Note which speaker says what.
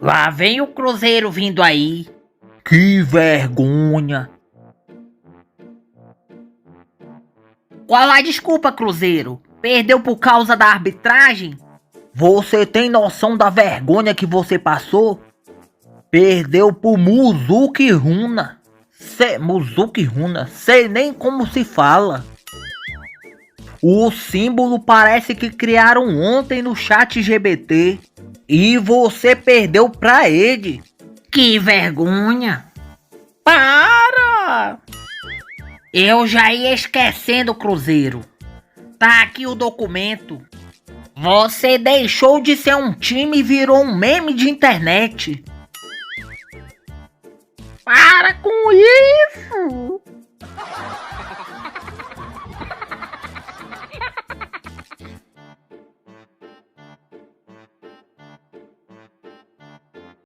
Speaker 1: Lá vem o Cruzeiro vindo aí. Que vergonha. Qual a desculpa, Cruzeiro? Perdeu por causa da arbitragem? Você tem noção da vergonha que você passou? Perdeu pro Muzuki Runa. Muzuki Runa, sei nem como se fala. O símbolo parece que criaram ontem no chat GBT. E você perdeu pra ele. Que vergonha. Para! Eu já ia esquecendo, Cruzeiro. Tá aqui o documento. Você deixou de ser um time e virou um meme de internet. Para com isso!